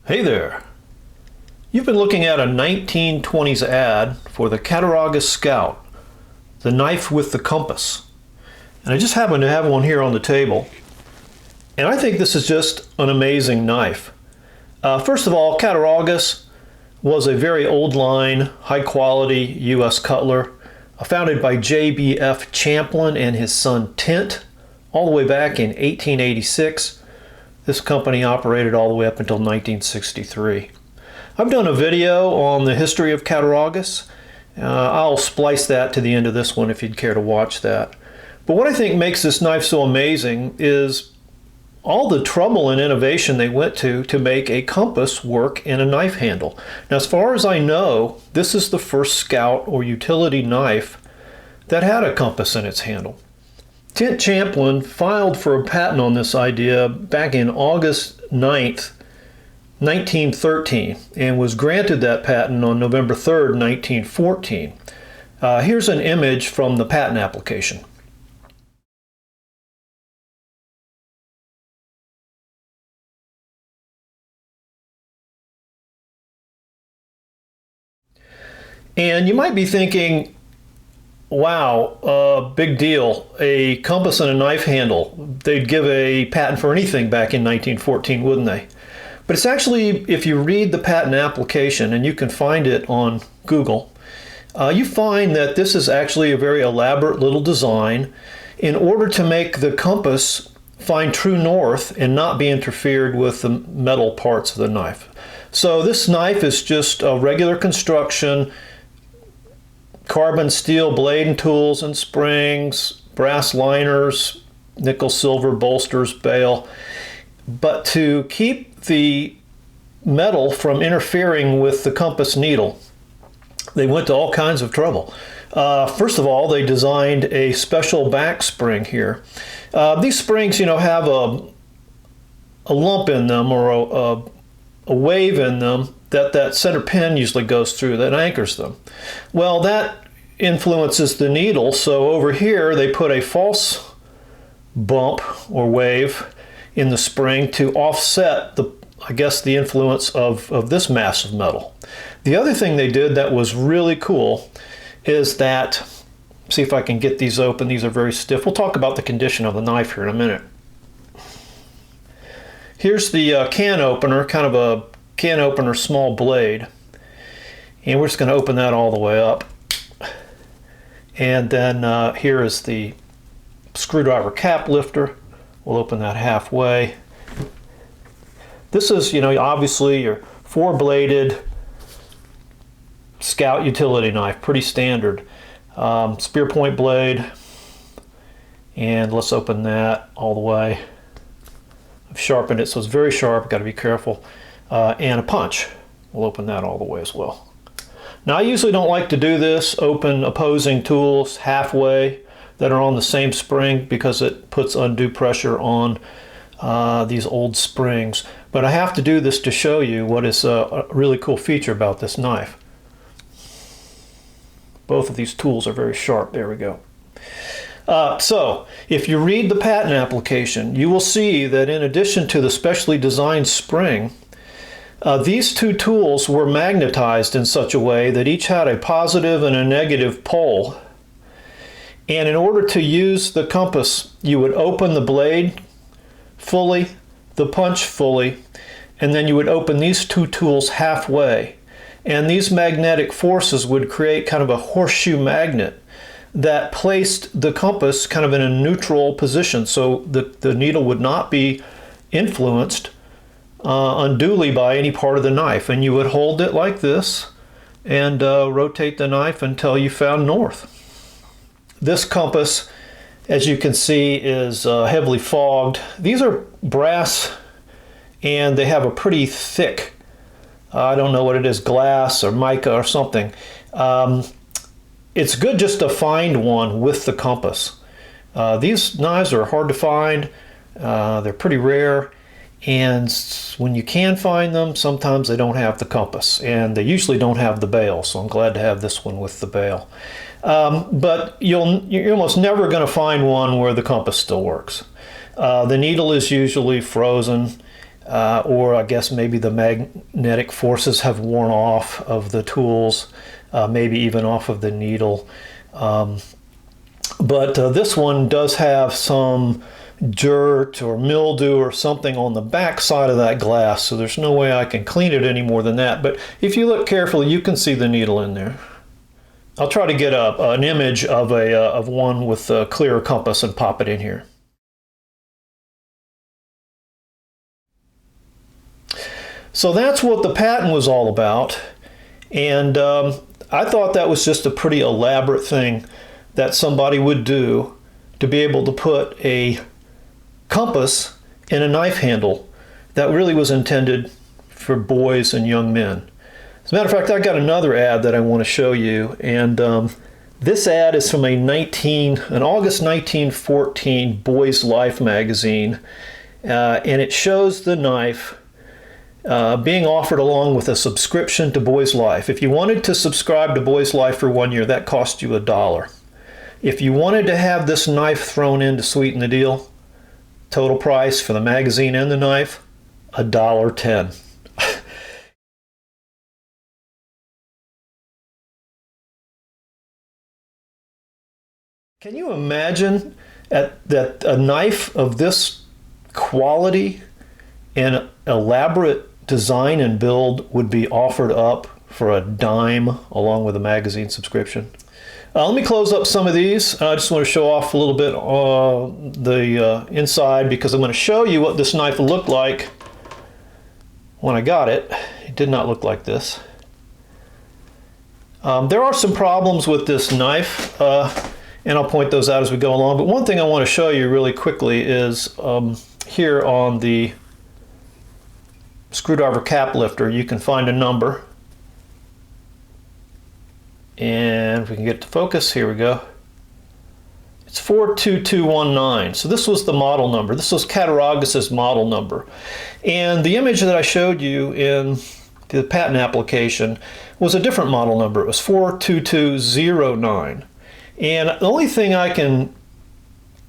Hey there! You've been looking at a 1920s ad for the Cattaraugus Scout, the knife with the compass. And I just happen to have one here on the table. And I think this is just an amazing knife. First of all, Cattaraugus was a very old line, high quality U.S. cutler, founded by J.B.F. Champlin and his son Tint, all the way back in 1886. This company operated all the way up until 1963. I've done a video on the history of Cattaraugus. I'll splice that to the end of this one if you'd care to watch that. But what I think makes this knife so amazing is all the trouble and innovation they went to make a compass work in a knife handle. Now, as far as I know, this is the first Scout or utility knife that had a compass in its handle. Tint Champlin filed for a patent on this idea back in August 9th, 1913, and was granted that patent on November 3rd, 1914. Here's an image from the patent application. And you might be thinking, wow, big deal, a compass and a knife handle. They'd give a patent for anything back in 1914, wouldn't they? But it's actually, if you read the patent application, and you can find it on Google, you find that this is actually a very elaborate little design in order to make the compass find true north and not be interfered with the metal parts of the knife. So this knife is just a regular construction, carbon steel blade and tools and springs, brass liners, nickel silver bolsters, bail. But to keep the metal from interfering with the compass needle, they went to all kinds of trouble. First of all, they designed a special back spring here. These springs, have a lump in them or a wave in them that center pin usually goes through that anchors them. Well, that influences the needle, so over here they put a false bump or wave in the spring to offset the influence of this mass of metal. The other thing they did that was really cool is that, see if I can get these open, these are very stiff. We'll talk about the condition of the knife here in a minute. Here's the can opener, kind of a can opener small blade, and we're just going to open that all the way up. And then here is the screwdriver cap lifter. We'll open that halfway. This is, obviously your four-bladed Scout utility knife, pretty standard. Spear point blade, and let's open that all the way. I've sharpened it so it's very sharp, got to be careful. And a punch. We'll open that all the way as well. Now, I usually don't like to do this, open opposing tools halfway that are on the same spring, because it puts undue pressure on these old springs. But I have to do this to show you what is a really cool feature about this knife. Both of these tools are very sharp. There we go. So, if you read the patent application, you will see that in addition to the specially designed spring, these two tools were magnetized in such a way that each had a positive and a negative pole. And in order to use the compass, you would open the blade fully, the punch fully, and then you would open these two tools halfway. And these magnetic forces would create kind of a horseshoe magnet that placed the compass kind of in a neutral position, so the needle would not be influenced unduly by any part of the knife. And you would hold it like this and rotate the knife until you found north. This compass, as you can see, is heavily fogged. These are brass, and they have a pretty thick, I don't know what it is, glass or mica or something. It's good just to find one with the compass. These knives are hard to find. They're pretty rare. And when you can find them, sometimes they don't have the compass, and they usually don't have the bail, so I'm glad to have this one with the bail. But you're almost never going to find one where the compass still works. The needle is usually frozen. or I guess maybe the magnetic forces have worn off of the tools, maybe even off of the needle. But this one does have some dirt or mildew or something on the back side of that glass, so there's no way I can clean it any more than that. But if you look carefully, you can see the needle in there. I'll try to get an image of one with a clearer compass and pop it in here. So that's what the patent was all about, and I thought that was just a pretty elaborate thing that somebody would do to be able to put a compass in a knife handle that really was intended for boys and young men. As a matter of fact, I got another ad that I want to show you, and this ad is from an August 1914 Boys Life magazine, and it shows the knife being offered along with a subscription to Boys Life. If you wanted to subscribe to Boys Life for 1 year, that cost you $1. If you wanted to have this knife thrown in to sweeten the deal, total price for the magazine and the knife, $1.10. Can you imagine that a knife of this quality and elaborate design and build would be offered up for $0.10 along with a magazine subscription? Let me close up some of these. I just want to show off a little bit the inside, because I'm going to show you what this knife looked like when I got it. It did not look like this. There are some problems with this knife, and I'll point those out as we go along. But one thing I want to show you really quickly is here on the screwdriver cap lifter, you can find a number. And if we can get it to focus, here we go. It's 42219. So this was the model number. This was Cattaraugus' model number. And the image that I showed you in the patent application was a different model number. It was 42209. And the only thing I can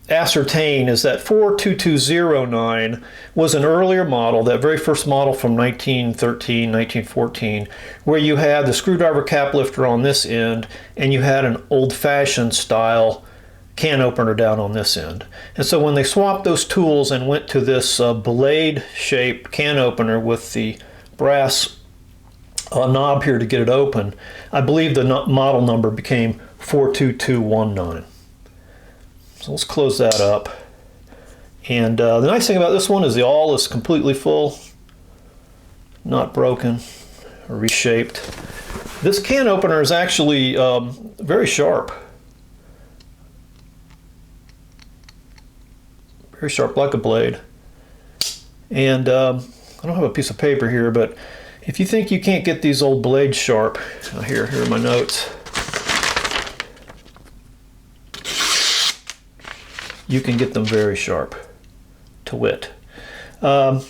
ascertain is that 42209 was an earlier model, that very first model from 1913, 1914, where you had the screwdriver cap lifter on this end and you had an old-fashioned style can opener down on this end. And so when they swapped those tools and went to this blade-shaped can opener with the brass knob here to get it open, I believe the model number became 42219. So let's close that up. And the nice thing about this one is the awl is completely full, not broken or reshaped. This can opener is actually very sharp. Very sharp, like a blade. And I don't have a piece of paper here, but if you think you can't get these old blades sharp, here are my notes. You can get them very sharp, to wit. The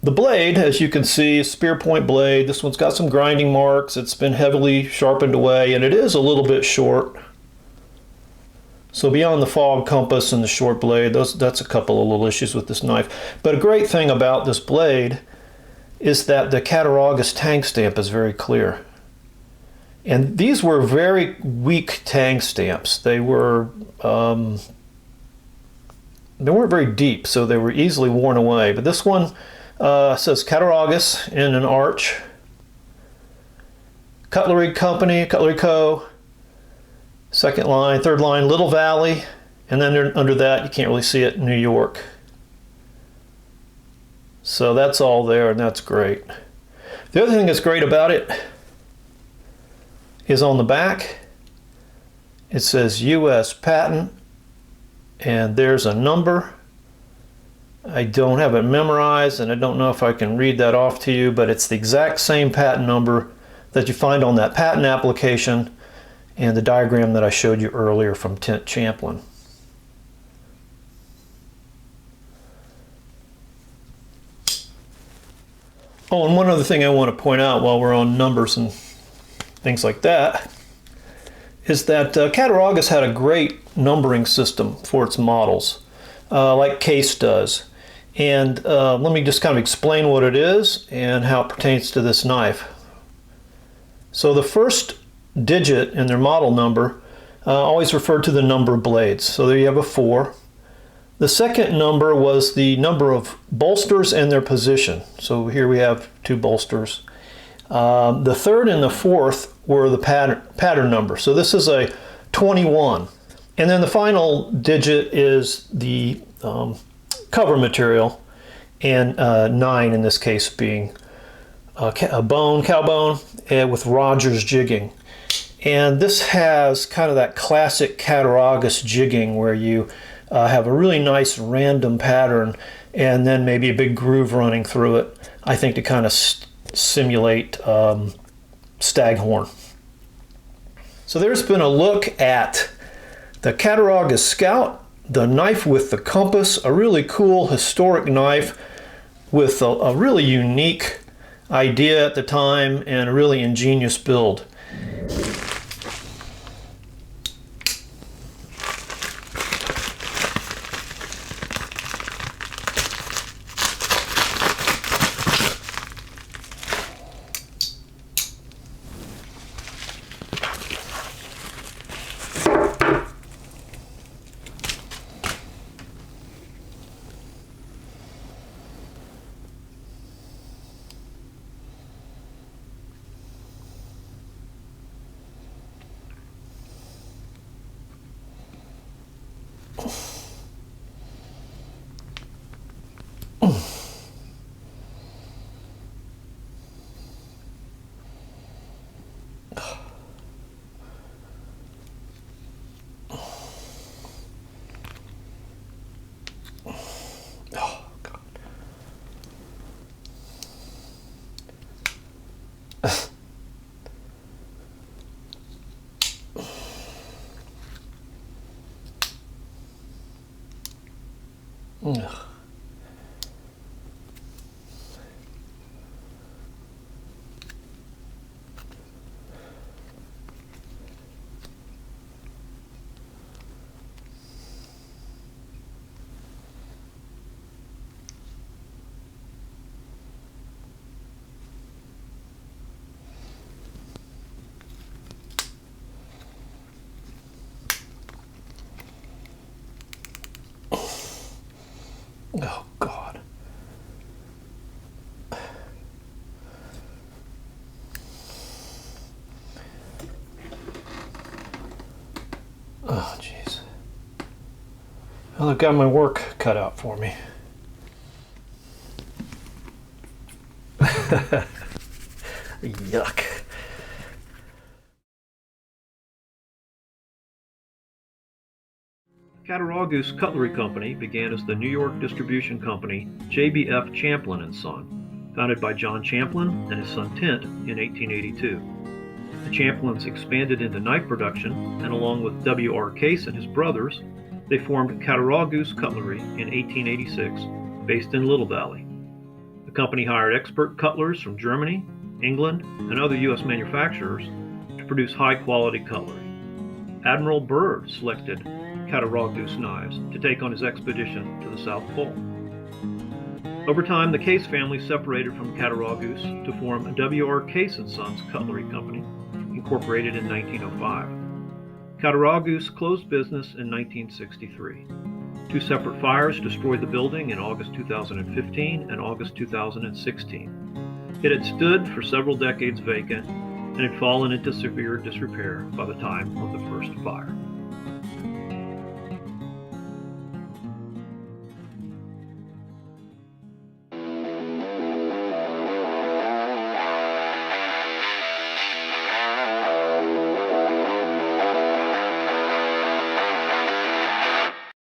blade, as you can see, is spear point blade. This one's got some grinding marks. It's been heavily sharpened away, and it is a little bit short. So beyond the fog compass and the short blade, that's a couple of little issues with this knife. But a great thing about this blade is that the Cattaraugus tang stamp is very clear. And these were very weak tang stamps. They weren't very deep, so they were easily worn away. But this one says Cattaraugus in an arch. Cutlery Company, Cutlery Co. Second line, third line, Little Valley. And then under that, you can't really see it, New York. So that's all there, and that's great. The other thing that's great about it is on the back, it says US patent. And there's a number. I don't have it memorized, and I don't know if I can read that off to you, but it's the exact same patent number that you find on that patent application and the diagram that I showed you earlier from Tent Champlin. Oh, and one other thing I want to point out while we're on numbers and things like that is that Cattaraugus had a great numbering system for its models, like Case does. And let me just kind of explain what it is and how it pertains to this knife. So the first digit in their model number always referred to the number of blades. So there you have a 4. The second number was the number of bolsters and their position. So here we have 2 bolsters. The third and the fourth were the pattern number. So this is a 21. And then the final digit is the cover material, and 9 in this case being a bone, cow bone, with Rogers jigging. And this has kind of that classic Cattaraugus jigging where you have a really nice random pattern and then maybe a big groove running through it, I think to kind of simulate staghorn. So there's been a look at the Cattaraugus Scout, the knife with the compass, a really cool historic knife with a really unique idea at the time and a really ingenious build. Ugh. Oh, God. Oh, jeez. Well, I've got my work cut out for me. Yuck. Cattaraugus Cutlery Company began as the New York distribution company JBF Champlin & Son, founded by John Champlin and his son Tint in 1882. The Champlins expanded into knife production, and along with W.R. Case and his brothers, they formed Cattaraugus Cutlery in 1886, based in Little Valley. The company hired expert cutlers from Germany, England, and other U.S. manufacturers to produce high-quality cutlery. Admiral Byrd selected Cattaraugus knives to take on his expedition to the South Pole. Over time, the Case family separated from Cattaraugus to form W.R. Case & Sons Cutlery Company, incorporated in 1905. Cattaraugus closed business in 1963. 2 separate fires destroyed the building in August 2015 and August 2016. It had stood for several decades vacant and had fallen into severe disrepair by the time of the first fire.